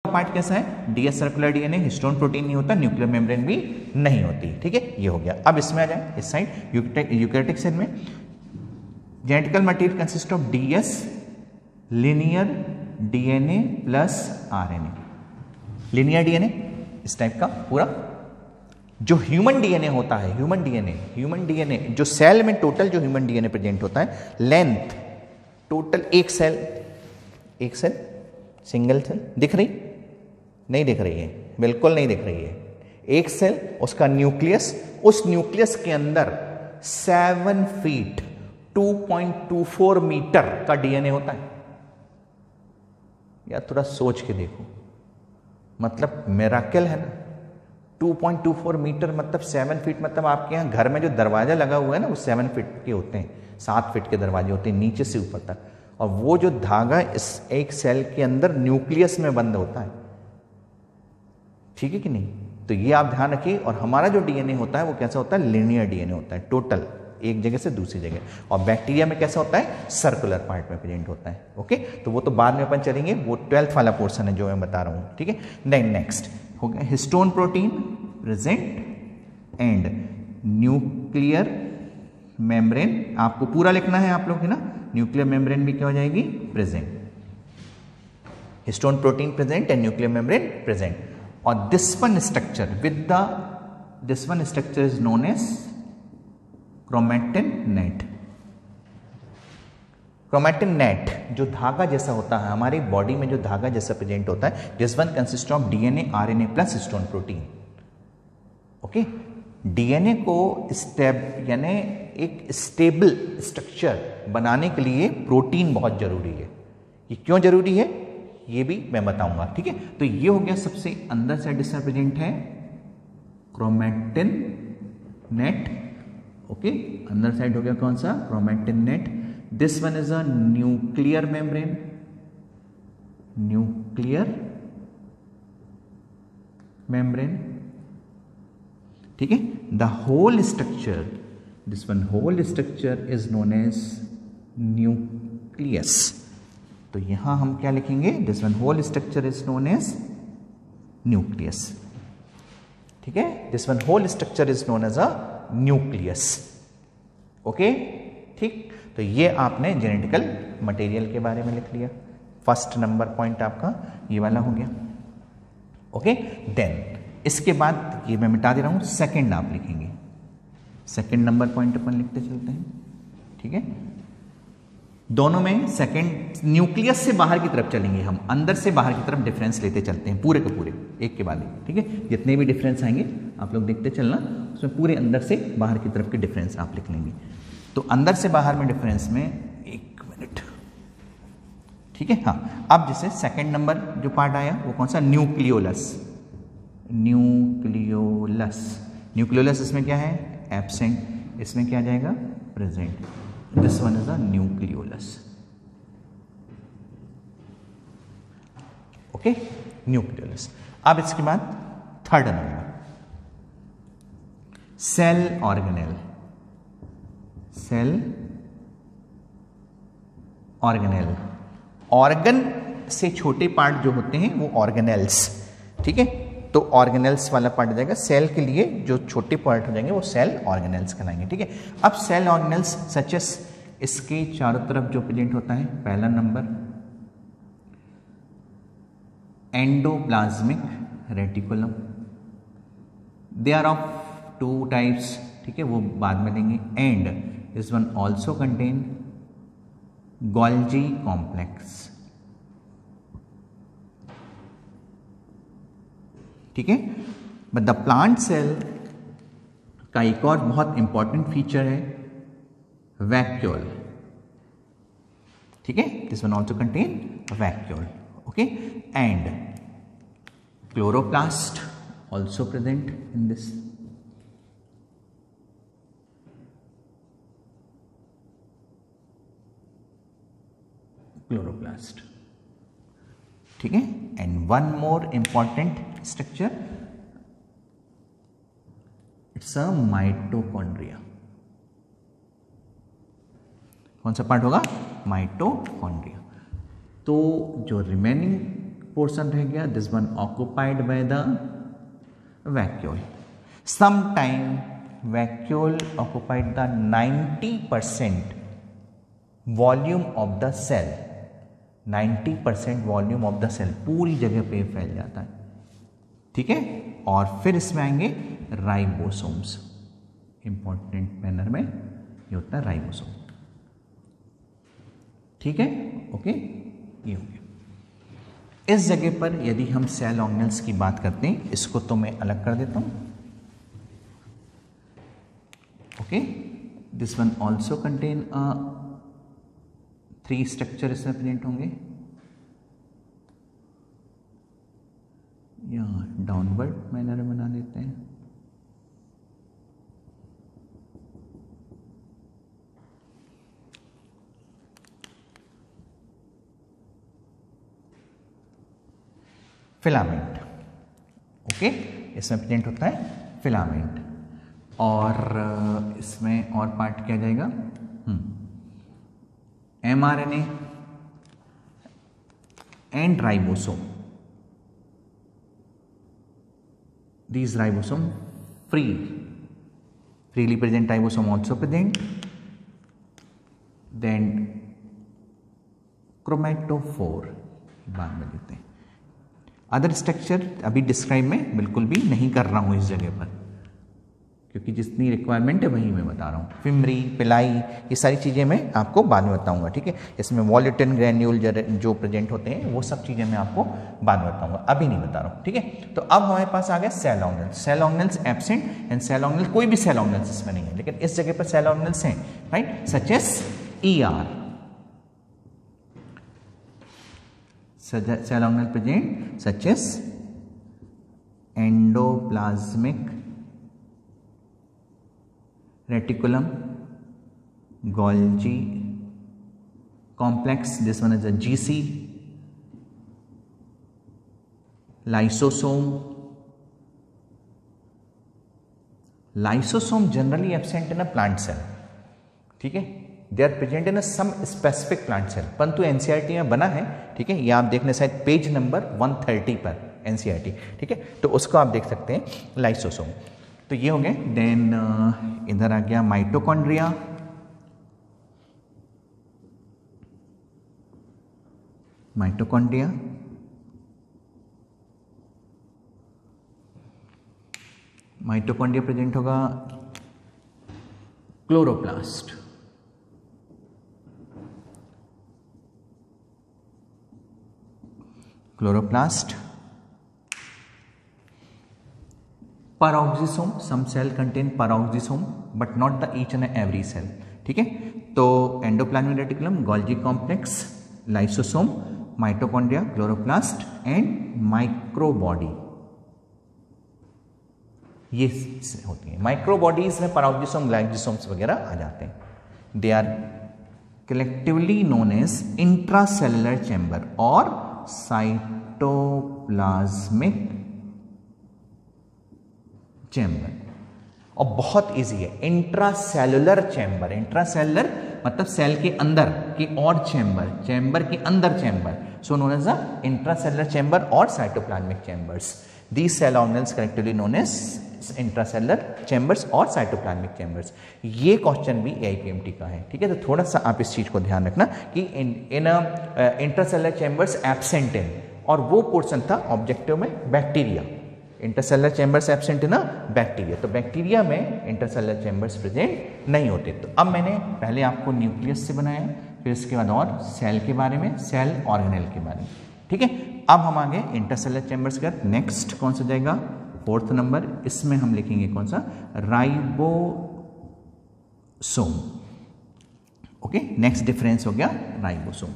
Part कैसा है, DS circular DNA, histone protein नहीं होता, न्यूक्लियर मेम्ब्रेन भी नहीं होती, ठीक है, ये हो गया। अब इसमें आ जाए इस साइड यूकैरियोटिक सेल में, genetical material consist of DS linear DNA plus RNA. Linear DNA इस टाइप का पूरा, जो ह्यूमन डीएनए होता है, ह्यूमन डीएनए जो सेल में टोटल जो ह्यूमन डीएनए प्रेजेंट होता है, लेंथ टोटल एक सेल सिंगल सेल दिख रही, नहीं दिख रही है, बिल्कुल नहीं दिख रही है, एक सेल, उसका न्यूक्लियस, उस न्यूक्लियस के अंदर 7 फीट 2.24 मीटर का डीएनए होता है। यार थोड़ा सोच के देखो, मतलब मिराकल है ना। 2.24 मीटर मतलब 7 फीट, मतलब आपके यहाँ घर में जो दरवाजा लगा हुआ है ना वो 7 फीट के होते हैं, 7 फीट के दरवाजे होते हैं नीचे से ऊपर तक, और वो जो धागा इस एक सेल के अंदर न्यूक्लियस में बंद होता है, ठीक है कि नहीं। तो ये आप ध्यान रखिए। और हमारा जो डीएनए होता है वो कैसा होता है, लिनियर डीएनए होता है, टोटल एक जगह से दूसरी जगह। और बैक्टीरिया में कैसा होता है, सर्कुलर पार्ट में प्रेजेंट होता है। ओके, तो वो तो बाद में अपन चलेंगे, वो 12th वाला पोर्शन है जो मैं बता रहा हूँ, ठीक है। नेक्स्ट हो गया histone protein present and nuclear membrane, आपको पूरा लिखना है आप लोग है ना, न्यूक्लियर मेम्ब्रेन भी क्या हो जाएगी, present. Histone protein present and nuclear membrane present. और this one structure is known as chromatin net. Chromatin net जो धागा जैसा होता है, हमारी बॉडी में जो धागा जैसा प्रेजेंट होता है, this one consist of DNA RNA plus histone protein. Okay, DNA को यानी एक स्टेबल स्ट्रक्चर बनाने के लिए प्रोटीन बहुत जरूरी है। ये क्यों जरूरी है ये भी मैं बताऊंगा, ठीक है। तो ये हो गया सबसे अंदर साइड इसका प्रेजेंट है क्रोमैटिन नेट। ओके, अंदर साइड हो गया कौन सा, chromatin net. This one is a nuclear membrane, ठीक है। The whole structure, this one whole structure is known as nucleus. तो यहां हम क्या लिखेंगे, this one whole structure is known as nucleus, ठीक है। This one whole structure is known as a nucleus. Okay, ठीक। तो ये आपने जेनेटिकल मटेरियल के बारे में लिख लिया। फर्स्ट नंबर पॉइंट आपका ये वाला हो गया। ओके, देन इसके बाद ये मैं मिटा दे रहा हूं, सेकंड आप लिखेंगे। सेकंड नंबर पॉइंट अपन लिखते चलते हैं, ठीक है। दोनों में सेकंड न्यूक्लियस से बाहर की तरफ चलेंगे हम, अंदर से बाहर की तरफ डिफरेंस लेते चलते हैं पूरे के पूरे, एक के बाद एक, ठीक है। जितने भी डिफरेंस आएंगे आप लोग देखते चलना, उसमें पूरे अंदर से बाहर की तरफ के डिफरेंस आप लिख लेंगे। तो अंदर से बाहर में डिफरेंस में, एक मिनट, ठीक है। हाँ, अब जैसे सेकंड नंबर जो पार्ट आया वो कौन सा, न्यूक्लियोलस। न्यूक्लियोलस इसमें क्या है, एब्सेंट, इसमें क्या आ जाएगा, present. This one is a nucleolus. Okay, nucleolus. अब इसके बाद third number, cell organelle. Organ से छोटे पार्ट जो होते हैं वो ऑर्गेनेल्स, ठीक है। तो ऑर्गेनेल्स वाला पार्ट हो जाएगा, सेल के लिए जो छोटे पार्ट हो जाएंगे वो सेल ऑर्गेनेल्स कहलाएंगे, ठीक है। अब सेल ऑर्गेनेल्स सच एस, इसके चारों तरफ जो प्रेजेंट होता है, पहला number endoplasmic reticulum. They are of 2 types, ठीक है, वो बाद में देंगे। And this one also contain Golgi complex, ठीक है। बट द प्लांट सेल का एक और बहुत इंपॉर्टेंट फीचर है वैक्यूल, ठीक है। This one also contain vacuole, okay. And chloroplast also present in this, chloroplast, ठीक है। And one more important structure, it's a mitochondria. कौन सा पार्ट होगा, माइटोकॉन्ड्रिया। तो जो रिमेनिंग पोर्शन रह गया, this one occupied by the vacuole. Sometime vacuole occupied the 90% volume of the cell. 90% volume of the cell पूरी जगह पे फैल जाता है. ठीक है, और फिर इसमें आएंगे राइबोसोम्स. इंपॉर्टेंट मैनर में ये होता है राइबोसोम. ठीक है, ओके, ये हो गया. इस जगह पर यदि हम सेल ऑर्गेनेल्स की बात करते हैं, इसको तो मैं अलग कर देता हूं. Okay, this one also contain 3 structure इसमें प्रेजेंट होंगे. यहाँ डाउनवर्ड मैनर में बना देते हैं. फिलामेंट. ओके, इसमें प्रेजेंट होता है फिलामेंट. और इसमें और पार्ट क्या जाएगा, mRNA and ribosome. These ribosome freely present ribosome also present. Then chromatophore बाद में देते हैं. अदर स्ट्रक्चर अभी डिस्क्राइब में बिल्कुल भी नहीं कर रहा हूं इस जगह पर, क्योंकि जितनी रिक्वायरमेंट है वही मैं बता रहा हूँ. फिमरी, पिलाई, ये सारी चीज़ें मैं आपको बाद में बताऊंगा. ठीक है, इसमें वॉल्यूटिन ग्रैन्यूल जो प्रेजेंट होते हैं वो सब चीज़ें मैं आपको बाद में बताऊंगा, अभी नहीं बता रहा हूँ. ठीक है, तो अब हमारे पास आ गया cell organelles. Cell organelles absent and cell organelles, कोई भी सेल ऑर्गेनेल्स इसमें नहीं है, लेकिन इस जगह पर सेल ऑर्गेनेल्स हैं, right, such as ER. Cell organelle present such as endoplasmic reticulum, Golgi complex, this one is a GC, lysosome. Lysosome generally absent in a plant cell. ठीक है, they are present in a some specific plant cell, परंतु NCERT में बना है. ठीक है, ये आप देखने शायद पेज नंबर 130 पर एनसीईआरटी. ठीक है, तो उसको आप देख सकते हैं लाइसोसोम. तो ये हो गए. देन इधर आ गया माइटोकॉन्ड्रिया. माइटोकॉन्ड्रिया माइटोकॉन्ड्रिया प्रेजेंट होगा. Chloroplast, chloroplast. Peroxisome, some cell contain peroxisome but not the each and every cell. ठीक है, तो endoplasmic reticulum, Golgi complex, lysosome, mitochondria, chloroplast and microbody, ये होती है. माइक्रोबॉडीज में पेरोक्सिसोम, ग्लाइसोसोम्स वगैरह आ जाते हैं. They are collectively known as intracellular chamber और साइटोप्लाज्मिक चैम्बर. और बहुत इजी है, इंट्रासेलुलर चैम्बर. इंट्रासेलुलर मतलब सेल के अंदर की और चैम्बर, चैम्बर के अंदर chamber, so known as the intracellular chamber और cytoplasmic chambers. These cell organelles collectively known as intracellular chambers और साइटोप्लाज्मिक चैम्बर्स. ये क्वेश्चन भी AIPMT का है. ठीक है, तो थोड़ा सा आप इस चीज को ध्यान रखना कि इन इंट्रासेलुलर चैम्बर्स एब्सेंट इन, और वो पोर्शन था ऑब्जेक्टिव में bacteria. Intercellular chambers absent in bacteria, तो बैक्टीरिया में इंटरसेलुलर चैम्बर्स प्रेजेंट नहीं होते. तो अब मैंने पहले आपको न्यूक्लियस से बनाया, फिर इसके बाद और सेल के बारे में, सेल ऑर्गेनेल के बारे में. ठीक है, अब हम आगे इंटरसेलुलर चैम्बर्स का. नेक्स्ट कौन सा जाएगा, 4th नंबर. इसमें हम लिखेंगे कौन सा, राइबोसोम. ओके, नेक्स्ट डिफरेंस हो गया राइबोसोम.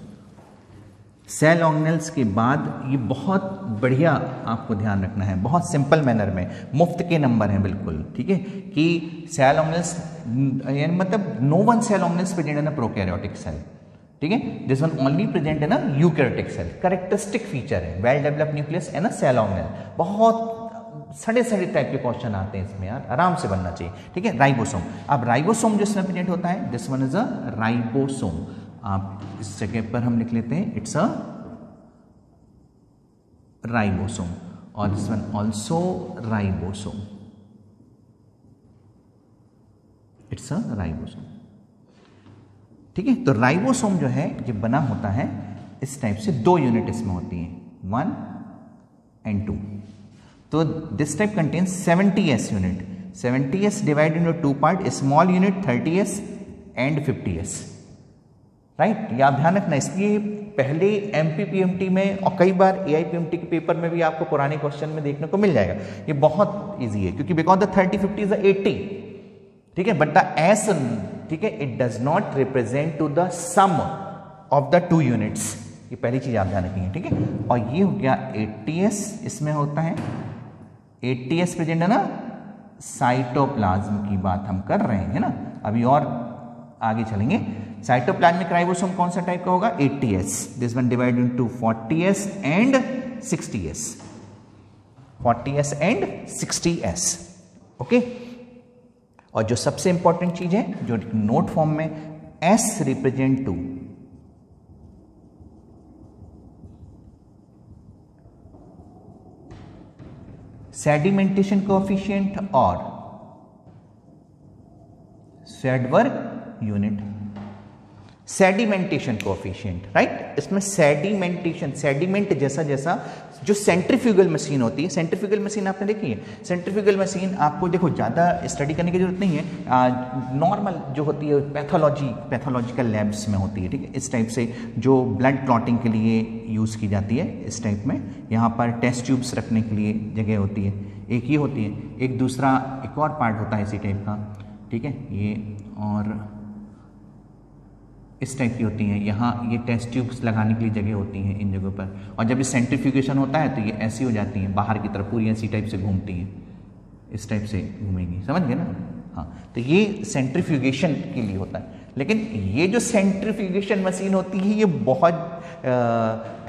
सेल ऑर्गेनेल्स के बाद ये बहुत बढ़िया आपको ध्यान रखना है, बहुत सिंपल मैनर में, मुफ्त के नंबर हैं बिल्कुल. ठीक है, कि सेल ऑर्गेनेल्स मतलब no one cell organelles present in a prokaryotic cell. ठीक है, this one only present in a eukaryotic cell. Characteristic feature है well developed nucleus and a cell organelle. बहुत सड़े टाइप के क्वेश्चन आते हैं इसमें यार, आराम से बनना चाहिए. ठीक है, राइबोसोम. अब राइबोसोम जो इसमें प्रेजेंट होता है, this one is a ribosome. आप इस जगह पर हम लिख लेते हैं, इट्स अ राइबोसोम और this one also ribosome, it's a ribosome. ठीक है, तो राइबोसोम जो है ये बना होता है इस टाइप से, 2 यूनिट इसमें होती है, 1 and 2। तो this type contains 70s unit, 70s divide into 2 part, small unit 30s and 50s, right. ये आप ध्यान रखना, इसलिए पहले MPPMT में और कई बार AIPMT के पेपर में भी आपको पुराने क्वेश्चन में देखने को मिल जाएगा। ये बहुत इजी है क्योंकि बिकॉज द 30, 50 इज 80, ठीक है, बट द S, ठीक है, it does not represent to the sum of the 2 units. ये पहली चीज आप ध्यान रखेंगे, ठीक है। और ये हो गया 80s, इसमें होता है 80s प्रेजेंट है ना, साइटोप्लाज्म की बात हम कर रहे हैं ना, अभी और आगे चलेंगे। साइटोप्लाज्मिक राइबोसोम कौन सा टाइप का होगा, 80s, this one divide into 40s and 60s, 40s and 60s, okay. और जो सबसे इंपॉर्टेंट चीज है जो नोट फॉर्म में S represent to sedimentation coefficient और Svedberg unit, sedimentation coefficient, right. इसमें सेडिमेंटेशन, सेडिमेंट जैसा जैसा जो सेंट्रीफ्यूगल मशीन होती है, सेंट्रीफ्यूगल मशीन आपने देखी है, सेंट्रीफ्यूगल मशीन आपको देखो ज़्यादा स्टडी करने की जरूरत नहीं है, नॉर्मल जो होती है पैथोलॉजिकल लैब्स में होती है, ठीक है। इस टाइप से जो ब्लड क्लॉटिंग के लिए यूज़ की जाती है, इस टाइप में यहाँ पर टेस्ट ट्यूब्स रखने के लिए जगह होती है, एक ये होती है, एक दूसरा एक और पार्ट होता है इसी टाइप का, ठीक है, ये और इस टाइप की होती हैं, यहाँ ये टेस्ट ट्यूब्स लगाने के लिए जगह होती हैं इन जगहों पर। और जब ये सेंट्रीफ्यूगेशन होता है तो ये ऐसी हो जाती हैं, बाहर की तरफ पूरी ऐसी टाइप से घूमती हैं, इस टाइप से घूमेंगी, समझ गए ना। हाँ, तो ये सेंट्रीफ्यूगेशन के लिए होता है। लेकिन ये जो सेंट्रीफ्यूगेशन मशीन होती है ये बहुत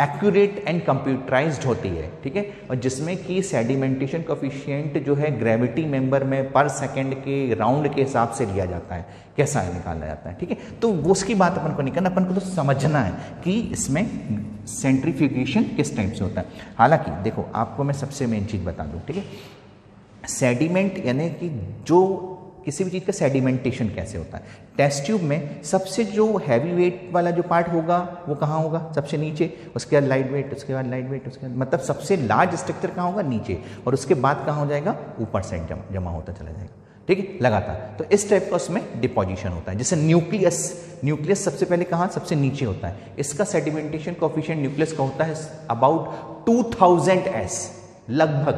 एक्यूरेट एंड कंप्यूटराइज्ड होती है, ठीक है, और जिसमें कि सेडिमेंटेशन कोएफिशिएंट जो है ग्रेविटी मेंबर में पर सेकंड के राउंड के हिसाब से लिया जाता है, कैसा है निकाला जाता है, ठीक है। तो वो उसकी बात अपन को नहीं करना, अपन को तो समझना है कि इसमें सेंट्रीफ्यूगेशन किस टाइप से होता है। हालांकि देखो आपको मैं सबसे मेन चीज बता दूं, ठीक है, सेडिमेंट यानी कि जो किसी भी चीज़ का सेडिमेंटेशन कैसे होता है। टेस्ट ट्यूब में सबसे जो हैवी वेट वाला जो पार्ट होगा वो कहाँ होगा, सबसे नीचे, उसके बाद लाइट वेट, उसके बाद लाइट वेट, उसके बाद मतलब सबसे लार्ज स्ट्रक्चर कहाँ होगा, नीचे, और उसके बाद कहाँ हो जाएगा, ऊपर साइड जमा होता चला जाएगा, ठीक है, लगातार। तो इस टाइप का उसमें डिपोजिशन होता है। जैसे न्यूक्लियस सबसे पहले कहाँ, सबसे नीचे होता है। इसका सेडिमेंटेशन कोएफिशिएंट न्यूक्लियस का होता है अबाउट 2000 S, लगभग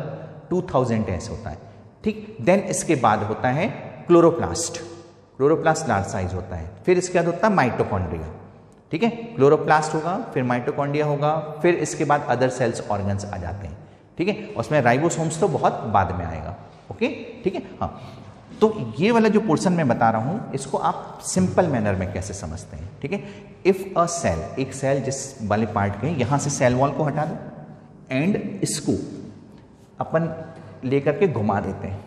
2000 S होता है, ठीक। देन इसके बाद होता है क्लोरोप्लास्ट लार्ज साइज होता है। फिर इसके बाद होता है माइटोकॉन्ड्रिया, ठीक है, क्लोरोप्लास्ट होगा, फिर माइटोकॉन्ड्रिया होगा, फिर इसके बाद अदर सेल्स ऑर्गन्स आ जाते हैं, ठीक है। उसमें राइबोसोम्स तो बहुत बाद में आएगा, ओके, ठीक है। हाँ, तो ये वाला जो पोर्शन मैं बता रहा हूं इसको आप सिंपल मैनर में कैसे समझते हैं, ठीक है। इफ अ सेल, एक सेल जिस वाले पार्ट के, यहां से सेल वॉल को हटा दो एंड इसको अपन लेकर के घुमा देते हैं,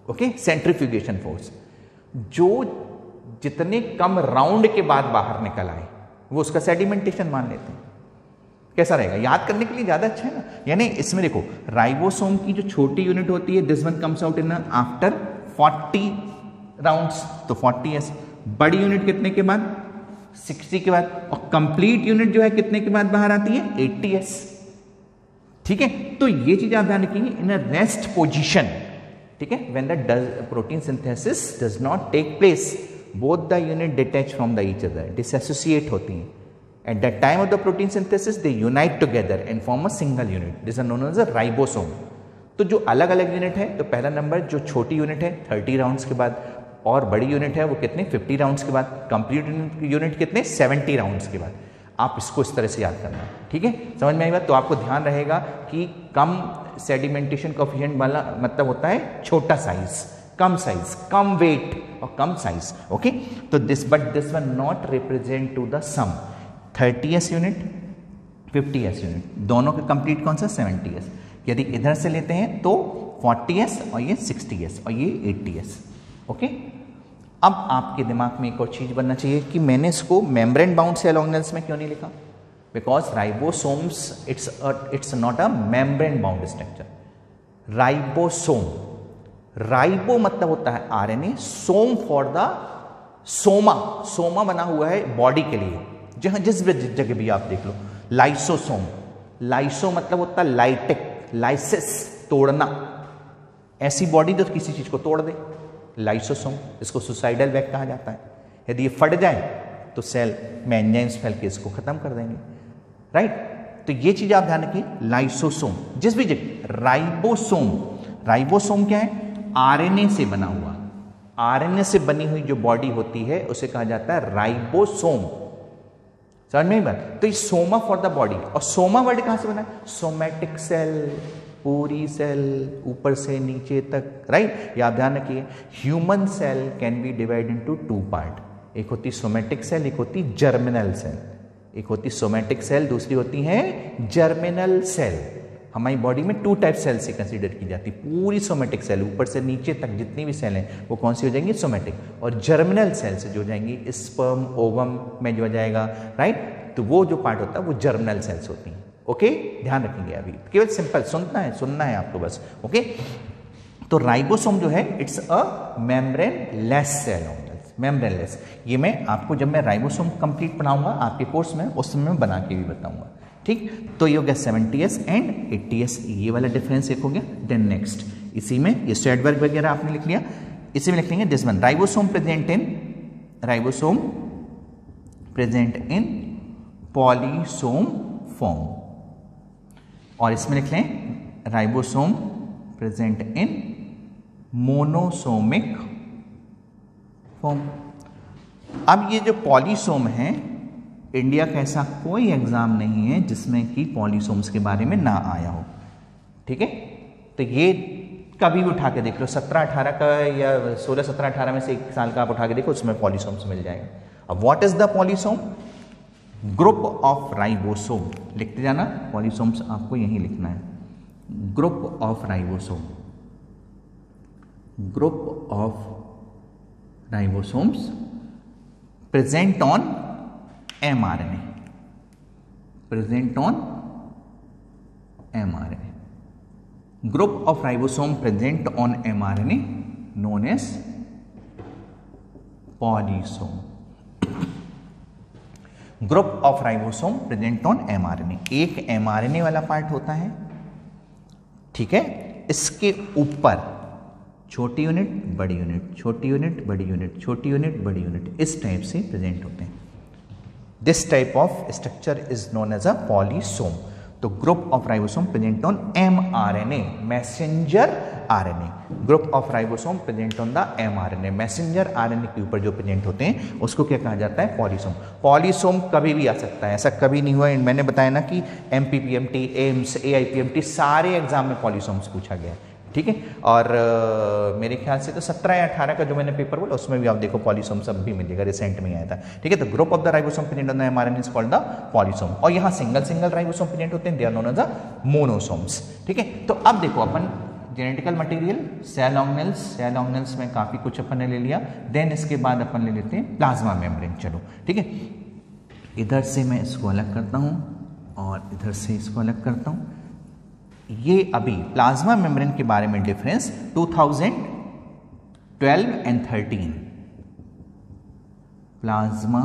ओके, सेंट्रीफ्यूगेशन फोर्स, जो जितने कम राउंड के बाद बाहर निकल आए वो उसका सेडिमेंटेशन मान लेते हैं। कैसा रहेगा, याद करने के लिए ज्यादा अच्छा है ना। यानी इसमें देखो राइबोसोम की जो छोटी यूनिट होती है, this one comes out in after 40 rounds, तो 40s। बड़ी यूनिट कितने के बाद, 60 के बाद, और कंप्लीट यूनिट जो है कितने के बाद बाहर आती है, 80s, ठीक है। तो ये चीज आप ध्यान रखेंगे, इन अ रेस्ट पोजीशन, ठीक है, when the protein synthesis does not take place, both the unit detach from the each other, dissociate होती हैं। At the time of the protein synthesis they unite together and form a single unit, this are known as a ribosome. तो जो अलग अलग unit है, तो पहला number जो छोटी यूनिट है 30 राउंड्स के बाद, और बड़ी यूनिट है वो कितने, 50 राउंड्स के बाद, कंप्लीट यूनिट कितने, 70 राउंड्स के बाद। आप इसको इस तरह से याद करना, ठीक है, समझ में आई बात। तो आपको ध्यान रहेगा कि कम सेडिमेंटेशन कोएफिशिएंट वाला मतलब होता है छोटा साइज, कम वेट और कम साइज, ओके। तो this one not represent to the sum 30s unit 50s unit, दोनों का कंप्लीट कौन सा, 70s। यदि इधर से लेते हैं तो 40s और ये 60s और ये 80s, ओके। अब आपके दिमाग में एक और चीज बनना चाहिए कि मैंने इसको मेम्ब्रेन बाउंड सेल ऑर्गेनेल्स में क्यों नहीं लिखा। Because ribosomes it's not a membrane bound structure. Ribosome, ribo मतलब होता है RNA, some for the soma, soma बना हुआ है बॉडी के लिए, जहां जिस जगह भी आप देख लो। लाइसोसोम, लाइसो मतलब होता है लाइटिक, लाइसिस तोड़ना, ऐसी बॉडी जो किसी चीज को तोड़ दे, लाइसोसोम। इसको सुसाइडल वैक कहा जाता है। यदि ये फट जाए तो सेल में एंजाइम्स फैल के इसको खत्म कर देंगे, राइट। तो ये चीज आप ध्यान रखिए, लाइसोसोम जिस भी जगह। राइबोसोम, राइबोसोम क्या है? आरएनए से बना हुआ, आरएनए से बनी हुई जो बॉडी होती है उसे कहा जाता है राइबोसोम। समझ में बात? तो ये सोमा फॉर द बॉडी। और सोमा वर्ड कहां से बना है? सोमैटिक सेल, पूरी सेल ऊपर से नीचे तक, राइट। ये आप ध्यान रखिए। Human cell can be divide into two part, एक होती सोमैटिक सेल, एक होती जर्मिनल सेल। एक होती सोमैटिक सेल, दूसरी होती है जर्मिनल सेल। हमारी बॉडी में टू टाइप सेल से कंसीडर की जाती। पूरी सोमैटिक सेल ऊपर से नीचे तक जितनी भी सेल हैं वो कौन सी हो जाएंगी? सोमैटिक। और जर्मिनल सेल से जो जाएंगी स्पर्म ओवम में जो जाएगा, राइट। तो वो जो पार्ट होता है वो जर्मिनल सेल्स होती हैं। ओके, ध्यान रखेंगे। अभी केवल सिंपल सुनना है आपको बस। ओके, तो राइबोसोम जो है it's a membrane less cell, membrane less. ये मैं आपको जब मैं राइबोसोम कंप्लीट पढ़ाऊंगा आपके कोर्स में, उस समय मैं बना के भी बताऊंगा, ठीक। तो ये हो गया 70s एंड 80s, ये वाला डिफरेंस एक हो गया। देन नेक्स्ट इसी में ये स्ट्रैडबर्ग वगैरह आपने लिख लिया, इसी में लिख लेंगे this one, ribosome present in polysome form. और इसमें लिख लें ribosome present in monosomic form. अब ये जो पॉलीसोम है, इंडिया का ऐसा कोई एग्जाम नहीं है जिसमें कि पॉलीसोम्स के बारे में ना आया हो, ठीक है। तो ये कभी भी उठा के देख लो, 17-18 का या 16-17-18 में से एक साल का आप उठा के देखो, उसमें पॉलीसोम्स मिल जाएगा। अब what is the polysome? Group of ribosome, लिखते जाना, पॉलीसोम्स आपको यही लिखना है। Group of ribosome, group of ribosomes present on mRNA, present on mRNA. Group of ribosome present on mRNA known as polysome. Group of ribosome present on mRNA, एक mRNA वाला part होता है, ठीक है। इसके ऊपर छोटी यूनिट, बड़ी यूनिट, छोटी यूनिट, बड़ी यूनिट, छोटी यूनिट, बड़ी यूनिट, इस टाइप से प्रेजेंट होते हैं। This type of structure is known as a polysome. तो group of ribosome present on mRNA, messenger RNA. Group of ribosome present on the mRNA, messenger RNA के ऊपर जो प्रेजेंट होते हैं उसको क्या कहा जाता है? पॉलीसोम। पॉलीसोम कभी भी आ सकता है, ऐसा कभी नहीं हुआ। मैंने बताया ना कि MPPMT, एम्स, AIPMT सारे एग्जाम में पॉलीसोम्स पूछा गया है, ठीक है। और मेरे ख्याल से तो 17 या 18 का जो मैंने पेपर बोला उसमें भी आप देखो पॉलीसोम सब भी मिलेगा, रिसेंट में आया था, ठीक है। तो group of the ribosome present on the mRNA is called the polysome. और यहाँ सिंगल राइबोसोम प्रेजेंट होते हैं, they are known as the monosomes, ठीक है। तो अब देखो अपन जेनेटिकल मटेरियल, सेल ऑर्गेनेल्स में काफी कुछ अपन ने ले लिया। देन इसके बाद अपन ले लेते हैं प्लाज्मा मेम्ब्रेन। चलो ठीक है, इधर से मैं इसको अलग करता हूँ और इधर से इसको अलग करता हूँ। ये अभी प्लाज्मा मेम्ब्रेन के बारे में डिफरेंस 2012 एंड 13 प्लाज्मा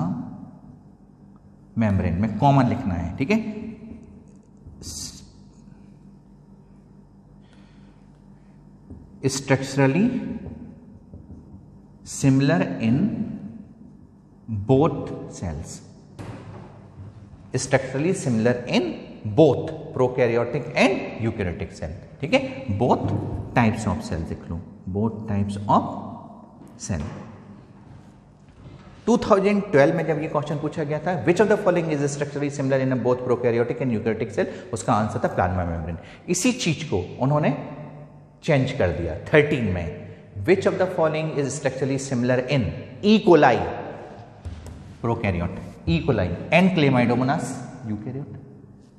मेम्ब्रेन में कॉमन लिखना है, ठीक है। Structurally similar in both cells, structurally similar in both prokaryotic and eukaryotic cell, ठीक है। बोथ टाइप्स ऑफ सेल लिख लो, बोथ टाइप्स ऑफ सेल। 2012 में जब ये क्वेश्चन पूछा गया था, which of the following is structurally similar in both prokaryotic and eukaryotic cell, उसका आंसर था प्लाज्मा मेम्ब्रेन। इसी चीज को उन्होंने चेंज कर दिया 13 में। विच of the following is structurally similar in E coli prokaryote, E coli, and Chlamydomonas eukaryote.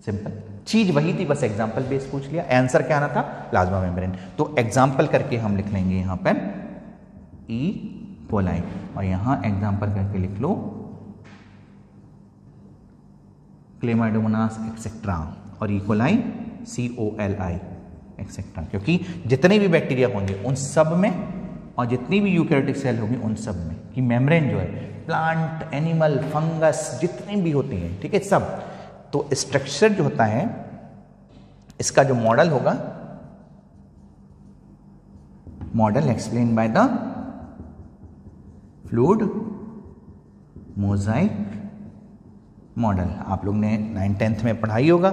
Simple चीज वही थी, बस एग्जांपल बेस पूछ लिया। आंसर क्या आना था? Plasma membrane. तो एग्जांपल करके हम लिख लेंगे यहां पर ई कोलाई और यहां एग्जांपल करके लिख लो क्लेमाइडोमोनास एक्सेट्रा, और इकोलाई COLI एक्सेट्रा, क्योंकि जितने भी बैक्टीरिया होंगे उन सब में और जितनी भी यूकैरियोटिक सेल होंगी उन सब में कि मेम्ब्रेन जो है प्लांट, एनिमल, फंगस जितनी भी होती हैं, ठीक है, सब। तो स्ट्रक्चर जो होता है इसका जो मॉडल होगा, model explain by the fluid mosaic model. आप लोग ने 9th-10th में पढ़ाई होगा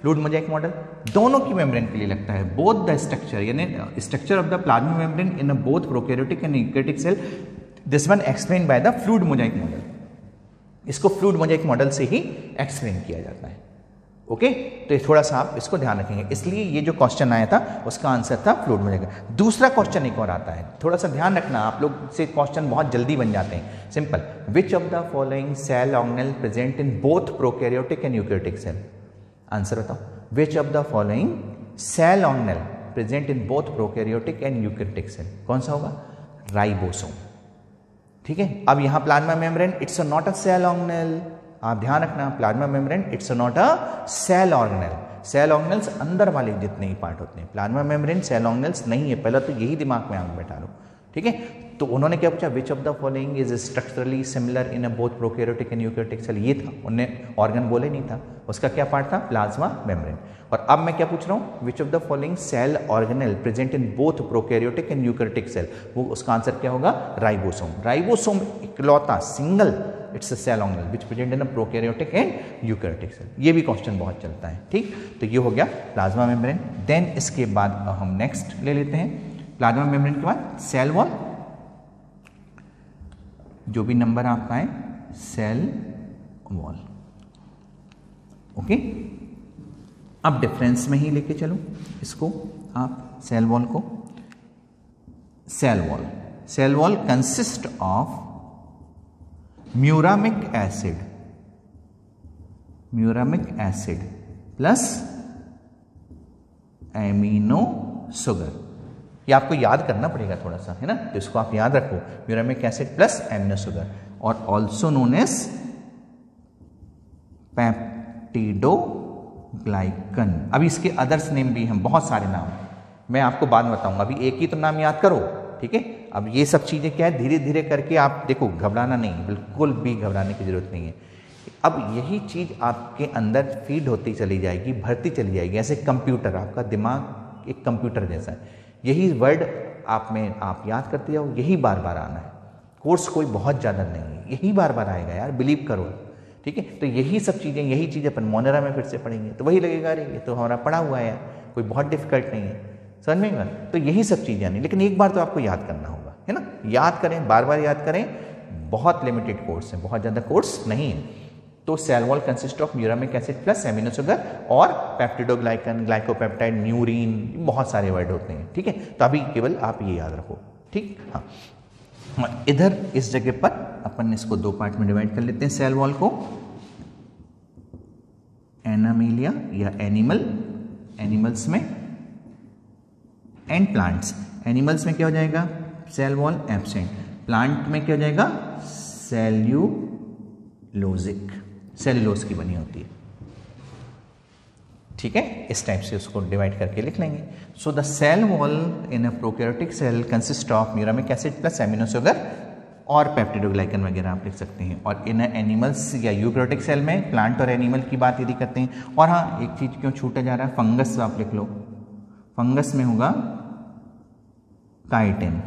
फ्लूइड मोजाइक मॉडल। दोनों की मेम्ब्रेन के लिए लगता है, बोथ द स्ट्रक्चर, यानी structure of the plasma membrane in both prokaryotic and eukaryotic cell, this one explain by the fluid mosaic model. इसको फ्लूइड मोजाइक मॉडल से ही एक्सप्लेन किया जाता है। ओके, तो ये थोड़ा सा आप इसको ध्यान रखेंगे, इसलिए ये जो क्वेश्चन आया था उसका आंसर था फ्लूइड मोजाइक। दूसरा क्वेश्चन एक और आता है, थोड़ा सा ध्यान रखना, आप लोग से क्वेश्चन बहुत जल्दी बन जाते हैं। Simple, which of the following cell organelle present in both prokaryotic and eukaryotic cell? Answer बताओ, which of the following cell organelle present in both prokaryotic and eukaryotic cell? कौन सा होगा? राइबोसोम। ठीक है, अब यहां plasma membrane it's not a cell organelle, आप ध्यान रखना, plasma membrane it's not a cell organelle. Cell organelles अंदर वाले जितने ही पार्ट होते हैं, प्लाज्मा मेम्ब्रेन सेल ऑर्गेनेल्स नहीं है, पहले तो यही दिमाग में आप बैठा लो। ठीक है, तो उन्होंने क्या पूछा, which of the following is structurally similar in both prokaryotic and eukaryotic cell? ये था, उन्होंने ऑर्गन बोले नहीं था, उसका क्या पार्ट था? Plasma membrane. और अब मैं क्या पूछ रहा हूँ, which of the following cell organelle present in both prokaryotic and eukaryotic cell? वो उसका आंसर क्या होगा? राइबोसोम। राइबोसोम इकलौता single it's a cell organelle which present in prokaryotic and eukaryotic cell. ये भी क्वेश्चन बहुत चलता है। ठीक, तो ये हो गया प्लाज्मा मेम्ब्रेन। देन इसके बाद हम नेक्स्ट ले लेते हैं, प्लाज्मा मेम्ब्रेन के बाद सेल वॉल, जो भी नंबर आपका है, सेल वॉल। ओके, अब डिफरेंस में ही लेके चलो इसको आप, सेल वॉल को। Cell wall consist of muramic acid plus amino sugar. ये आपको याद करना पड़ेगा थोड़ा सा, है ना, तो इसको आप याद रखो, muramic acid plus amino sugar, और ऑल्सो नोन एज पेप्टिडोग्लाइकन। अभी इसके अदर्स नेम भी हैं, बहुत सारे नाम, मैं आपको बाद में बताऊंगा, अभी एक ही तो नाम याद करो। ठीक है, अब ये सब चीजें क्या है, धीरे धीरे करके आप देखो, घबराना नहीं, बिल्कुल भी घबराने की जरूरत नहीं है। अब यही चीज आपके अंदर फीड होती चली जाएगी, भरती चली जाएगी, ऐसे कंप्यूटर, आपका दिमाग एक कंप्यूटर जैसा है, यही वर्ड आप याद करते जाओ, यही बार बार आना है। कोर्स कोई बहुत ज़्यादा नहीं है, यही बार बार आएगा यार, बिलीव करो। ठीक है, तो यही सब चीज़ें, यही चीज़ अपन मोनेरा में फिर से पढ़ेंगे तो वही लगेगा, अरे ये तो हमारा पढ़ा हुआ है यार, कोई बहुत डिफिकल्ट नहीं है, समझ में बात। तो यही सब चीज़ें नहीं, लेकिन एक बार तो आपको याद करना होगा, है ना, याद करें, बार बार याद करें, बहुत लिमिटेड कोर्स है, बहुत ज़्यादा कोर्स नहीं है। तो cell wall consist of muramic acid plus amino sugar और पेप्टिडोग्लाइकन, ग्लाइकोपेप्टाइड, न्यूरीन, बहुत सारे वर्ड होते हैं। ठीक है, तो अभी केवल आप ये याद रखो। ठीक, हाँ, इधर इस जगह पर अपन इसको दो पार्ट में डिवाइड कर लेते हैं सेल वॉल को, एनामीलिया या एनिमल्स में एंड प्लांट्स। एनिमल्स में क्या हो जाएगा? Cell wall absent. प्लांट में क्या हो जाएगा? सेल्यूलोजिक, सेल्यूलोज की बनी होती है। ठीक है, इस टाइप से उसको डिवाइड करके लिख लेंगे। So the cell wall in a prokaryotic cell consist of muramic acid plus amino sugar और पेप्टिडोग्लाइकन वगैरह आप लिख सकते हैं। और इन एनिमल्स या यूकैरियोटिक सेल में प्लांट और एनिमल की बात यदि करते हैं। और हाँ, एक चीज क्यों छूटा जा रहा है, फंगस आप लिख लो, फंगस में होगा chitin.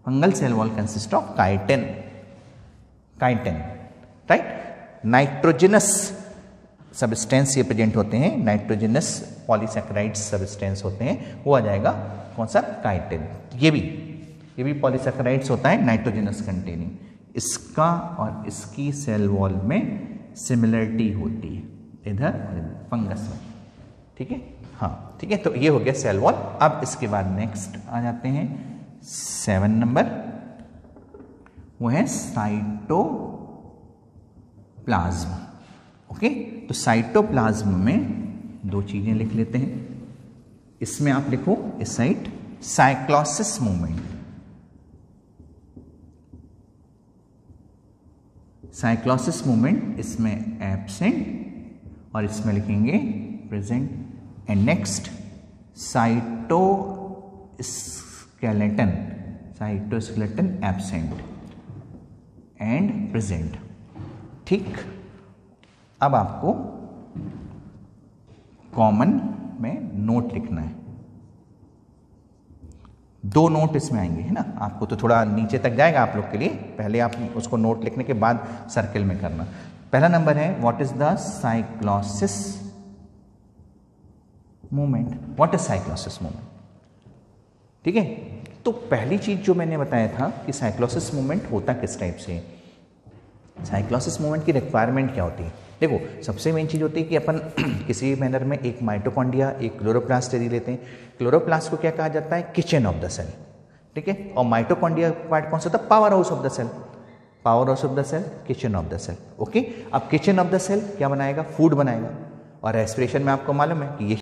Fungal cell wall consist of chitin, right. Nitrogenous substance ये प्रेजेंट होते हैं, नाइट्रोजनस पॉलीसैकेराइड्स सब्सटेंस होते हैं, वो आ जाएगा कौन सा? काइटिन। ये भी पॉलीसैकेराइड्स होता है, नाइट्रोजनस कंटेनिंग। इसका और इसकी सेल वॉल में सिमिलरिटी होती है, इधर फंगस में। ठीक है, हाँ, ठीक है, तो ये हो गया सेल वॉल। अब इसके बाद नेक्स्ट आ जाते हैं 7 नंबर, वो है साइटोप्लाज्म। ओके, तो साइटोप्लाज्म में दो चीजें लिख लेते हैं, इसमें आप लिखो इस side cyclosis movement, cyclosis movement इसमें एब्सेंट और इसमें लिखेंगे present. And next cytoskeleton absent and present. ठीक, अब आपको कॉमन में नोट लिखना है। 2 नोट इसमें आएंगे, है ना। आपको तो थोड़ा नीचे तक जाएगा आप लोग के लिए, पहले आप उसको नोट लिखने के बाद सर्किल में करना। पहला नंबर है what is the cyclosis movement. What is cyclosis movement, ठीक है। तो पहली चीज जो मैंने बताया था कि साइक्लोसिस मूवमेंट होता किस टाइप से, साइक्लोसिस मूवमेंट की रिक्वायरमेंट क्या होती है। देखो, सबसे मेन चीज होती है कि अपन किसी भी मैनर में एक माइटोकॉन्ड्रिया, एक क्लोरोप्लास्ट यदि लेते हैं। क्लोरोप्लास्ट को क्या कहा जाता है, किचन ऑफ द सेल, ठीक है। और माइटोकॉन्ड्रिया पार्ट कौन सा होता है, powerhouse of the cell. Powerhouse of the cell, kitchen of the cell, okay. अब किचन ऑफ द सेल क्या बनाएगा, फूड बनाएगा। और रेस्पिरेशन में आपको मालूम है कि ये